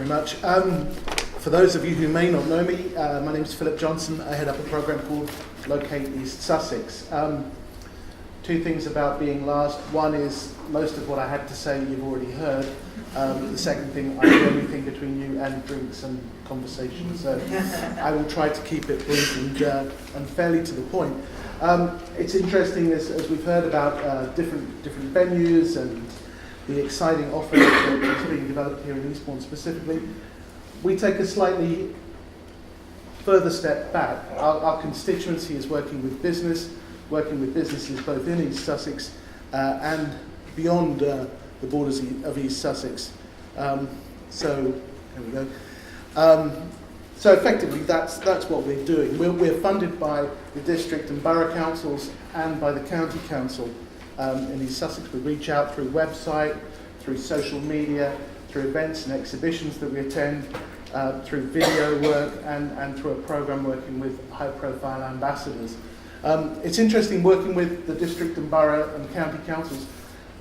very much. For those of you who may not know me, my name is Philip Johnson. I head up a program called Locate East Sussex. Two things about being last. One is most of what I had to say you've already heard. The second thing, I do everything between you and drinks and conversation. So I will try to keep it brief and fairly to the point. It's interesting as we've heard about different venues and the exciting offer that is being developed here in Eastbourne specifically. We take a slightly further step back. Our constituency is working with businesses both in East Sussex and beyond the borders of East Sussex. So there we go. So effectively, that's what we're doing. We're funded by the district and borough councils and by the county council in East Sussex. We reach out through website, through social media, through events and exhibitions that we attend, through video work, and through a program working with high-profile ambassadors. It's interesting working with the district and borough and county councils.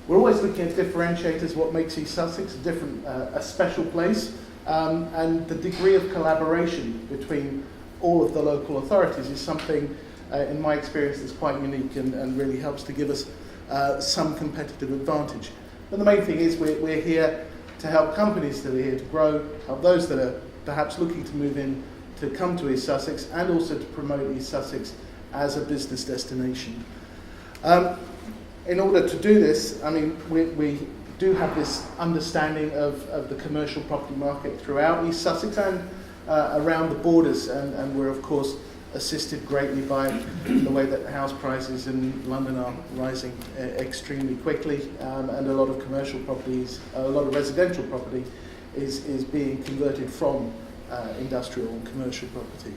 We're always looking at differentiators, what makes East Sussex a special place, and the degree of collaboration between all of the local authorities is something, in my experience, that's quite unique and really helps to give us some competitive advantage. But the main thing is we're here to help companies that are here to grow, help those that are perhaps looking to move in to come to East Sussex, and also to promote East Sussex as a business destination. In order to do this, I mean, we do have this understanding of the commercial property market throughout East Sussex and around the borders, and we're of course assisted greatly by the way that house prices in London are rising extremely quickly, and a lot of commercial properties, a lot of residential property is being converted from industrial and commercial property.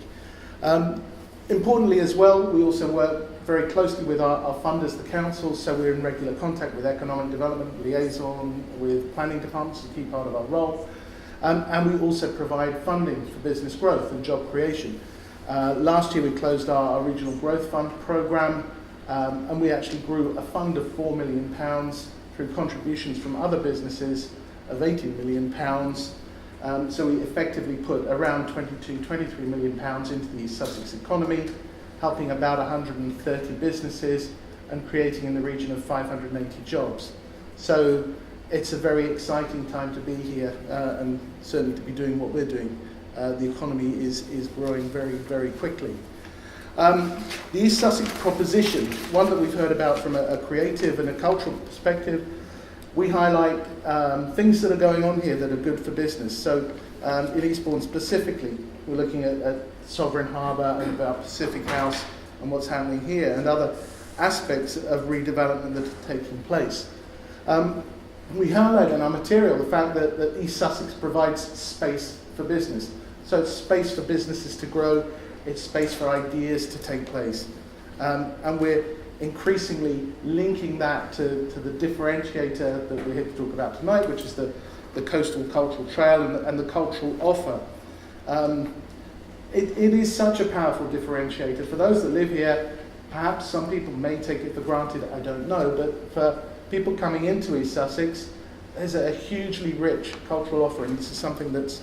Importantly as well, we also work very closely with our funders, the councils, so we're in regular contact with economic development, liaison with planning departments, a key part of our role, and we also provide funding for business growth and job creation. Last year we closed our Regional Growth Fund programme, and we actually grew a fund of £4 million through contributions from other businesses of £18 million. So we effectively put around £23 million into the East Sussex economy, helping about 130 businesses and creating in the region of 580 jobs. So it's a very exciting time to be here and certainly to be doing what we're doing. The economy is growing very, very quickly. The East Sussex proposition, one that we've heard about from a creative and a cultural perspective, we highlight things that are going on here that are good for business. So in Eastbourne specifically, we're looking at Sovereign Harbour and about Pacific House and what's happening here and other aspects of redevelopment that are taking place. We highlight in our material the fact that East Sussex provides space for business. So it's space for businesses to grow, it's space for ideas to take place. And we're increasingly linking that to the differentiator that we're here to talk about tonight, which is the Coastal Cultural Trail and the cultural offer. It is such a powerful differentiator. For those that live here, perhaps some people may take it for granted, I don't know, but for people coming into East Sussex, there's a hugely rich cultural offering. This is something that's,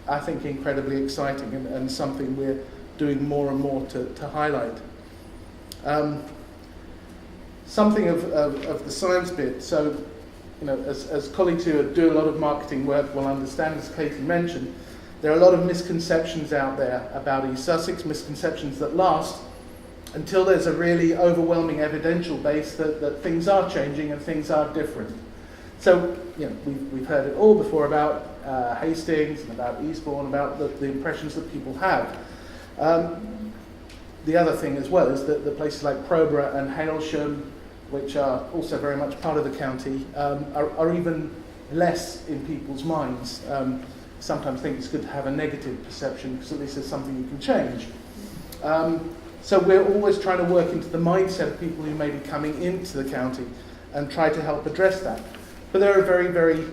I think, incredibly exciting and something we're doing more and more to highlight. Something of the science bit. So, you know, as colleagues who do a lot of marketing work will understand, as Katie mentioned, there are a lot of misconceptions out there about East Sussex, misconceptions that last until there's a really overwhelming evidential base that things are changing and things are different. So, you know, we've heard it all before about Hastings and about Eastbourne, about the impressions that people have. The other thing as well is that the places like Crowborough and Hailsham, which are also very much part of the county, are even less in people's minds. Sometimes think it's good to have a negative perception because at least there's something you can change. So we're always trying to work into the mindset of people who may be coming into the county and try to help address that. But there are very, very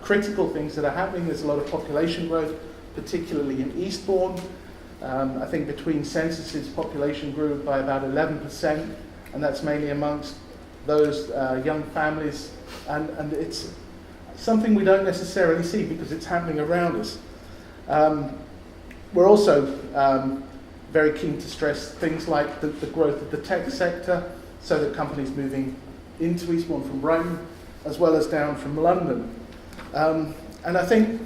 critical things that are happening. There's a lot of population growth, particularly in Eastbourne. I think between censuses, population grew by about 11%, and that's mainly amongst those young families. And it's something we don't necessarily see because it's happening around us. We're also very keen to stress things like the growth of the tech sector, so that companies moving into Eastbourne from Brighton, as well as down from London. And I think,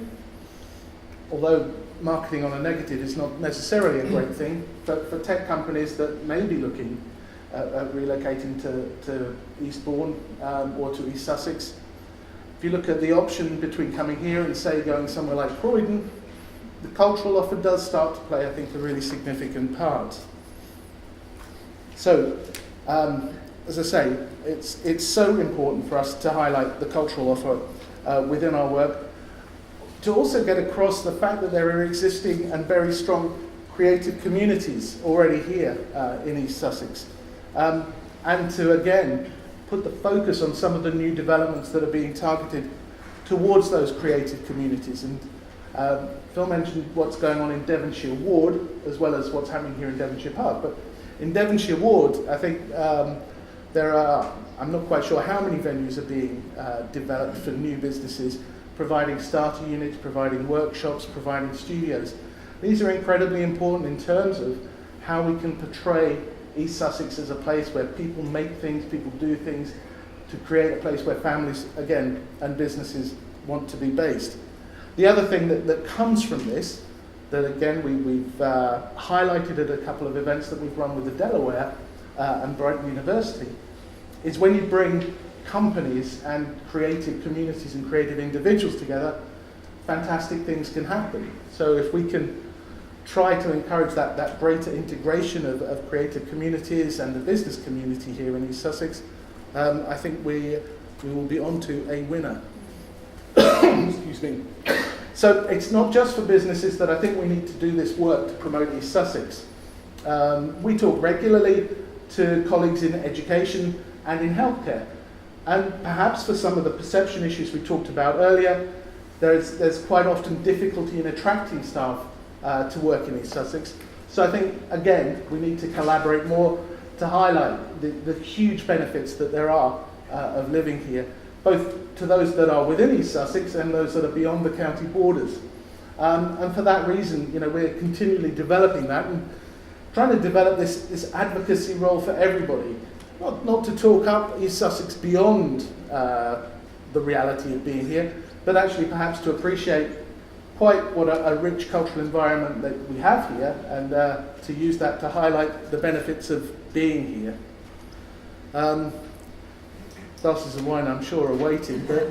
although marketing on a negative is not necessarily a great thing, but for tech companies that may be looking at relocating to Eastbourne or to East Sussex, if you look at the option between coming here and, say, going somewhere like Croydon, the cultural offer does start to play, I think, a really significant part. So, as I say, it's so important for us to highlight the cultural offer within our work, to also get across the fact that there are existing and very strong creative communities already here in East Sussex, and to, again, put the focus on some of the new developments that are being targeted towards those creative communities. And Phil mentioned what's going on in Devonshire Ward, as well as what's happening here in Devonshire Park. But in Devonshire Ward, I think there are, I'm not quite sure how many venues are being developed for new businesses, providing starter units, providing workshops, providing studios. These are incredibly important in terms of how we can portray East Sussex as a place where people make things, people do things, to create a place where families, again, and businesses want to be based. The other thing that comes from this, that again we've highlighted at a couple of events that we've run with the Delaware and Brighton University, is when you bring companies and creative communities and creative individuals together, fantastic things can happen. So if we can try to encourage that greater integration of creative communities and the business community here in East Sussex, I think we will be onto a winner. Excuse me. So it's not just for businesses that I think we need to do this work to promote East Sussex. We talk regularly to colleagues in education and in healthcare. And perhaps for some of the perception issues we talked about earlier, there's quite often difficulty in attracting staff to work in East Sussex. So I think, again, we need to collaborate more to highlight the huge benefits that there are of living here, both to those that are within East Sussex and those that are beyond the county borders. And for that reason, we're continually developing that and trying to develop this advocacy role for everybody. Not to talk up East Sussex beyond the reality of being here, but actually perhaps to appreciate quite what a rich cultural environment that we have here, and to use that to highlight the benefits of being here. Glasses of wine, I'm sure, are waiting, but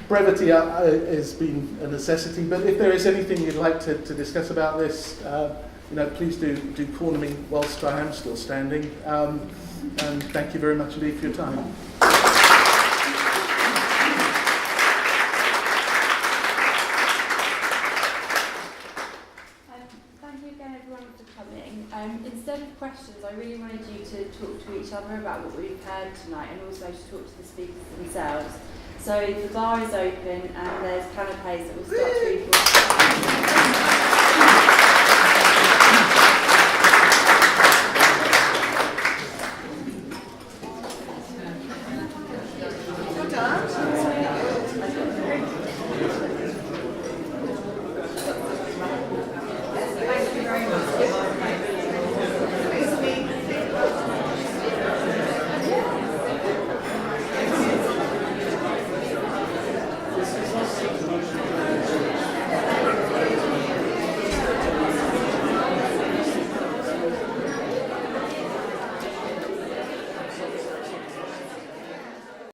brevity has been a necessity. But if there is anything you'd like to discuss about this, please do corner me whilst I am still standing. And thank you very much indeed for your time. Thank you again, everyone, for coming. Instead of questions, I really wanted you to talk to each other about what we've heard tonight, and also to talk to the speakers themselves. So the bar is open, and there's canapes that will start to be